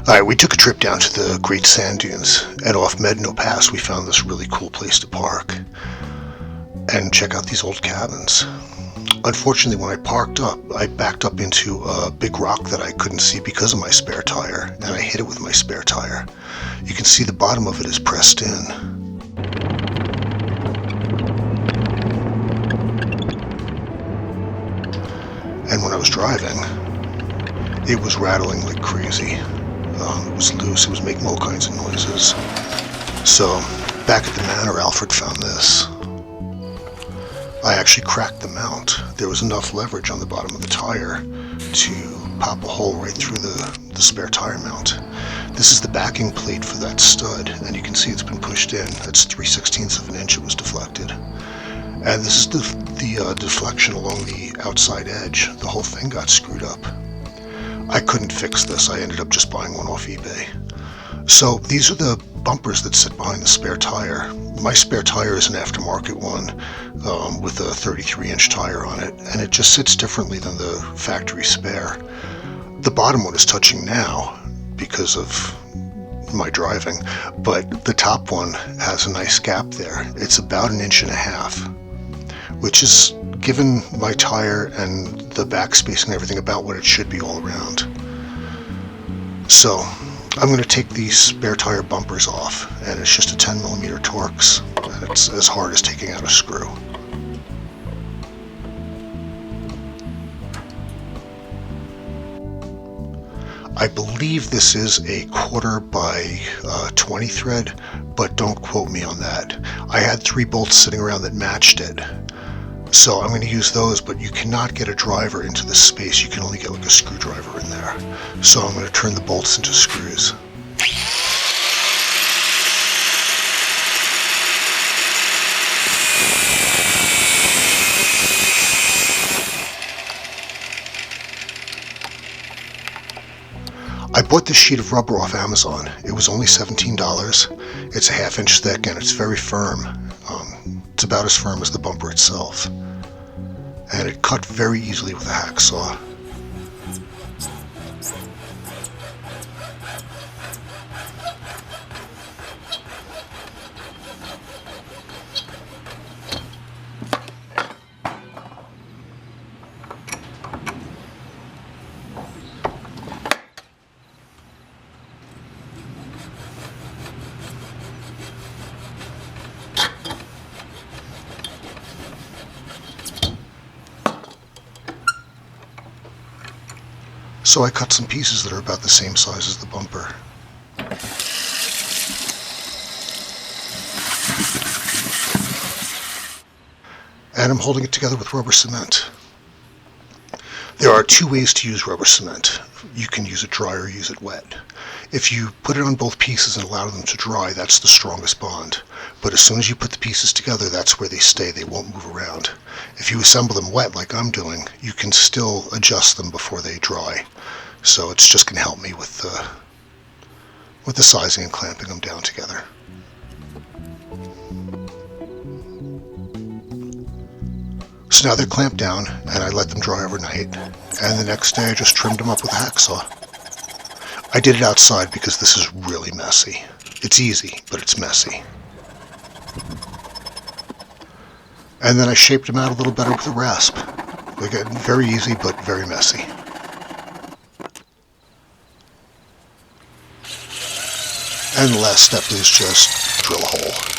Alright, we took a trip down to the Great Sand Dunes, and off Medno Pass we found this really cool place to park and check out these old cabins. Unfortunately, when I parked up, I backed up into a big rock that I couldn't see because of my spare tire, and I hit it with my spare tire. You can see the bottom of it is pressed in. And when I was driving, it was rattling like crazy. It was loose, it was making all kinds of noises. So, back at the manor, Alfred found this. I actually cracked the mount. There was enough leverage on the bottom of the tire to pop a hole right through the spare tire mount. This is the backing plate for that stud, and you can see it's been pushed in. That's 3/16 of an inch it was deflected. And this is the deflection along the outside edge. The whole thing got screwed up. I couldn't fix this. I ended up just buying one off eBay. So these are the bumpers that sit behind the spare tire. My spare tire is an aftermarket one with a 33-inch tire on it, and it just sits differently than the factory spare. The bottom one is touching now because of my driving, but the top one has a nice gap there. It's about 1.5 inches, which is, given my tire and the backspacing and everything, about what it should be all around. So I'm going to take these spare tire bumpers off, and it's just a 10mm Torx, and it's as hard as taking out a screw. I believe this is a 1/4 by 20 thread, but don't quote me on that. I had 3 bolts sitting around that matched it. So I'm going to use those, but you cannot get a driver into this space. You can only get like a screwdriver in there. So I'm going to turn the bolts into screws. I bought this sheet of rubber off Amazon. It was only $17. It's a 1/2 inch thick and it's very firm. It's about as firm as the bumper itself. And it cut very easily with a hacksaw. So I cut some pieces that are about the same size as the bumper. And I'm holding it together with rubber cement. There are 2 ways to use rubber cement. You can use it dry or use it wet. If you put it on both pieces and allow them to dry, that's the strongest bond. But as soon as you put the pieces together, that's where they stay. They won't move around. If you assemble them wet, like I'm doing, you can still adjust them before they dry. So it's just going to help me with the sizing and clamping them down together. So now they're clamped down, and I let them dry overnight, and the next day I just trimmed them up with a hacksaw. I did it outside because this is really messy. It's easy, but it's messy. And then I shaped them out a little better with a rasp. Again, very easy, but very messy. And the last step is just drill a hole.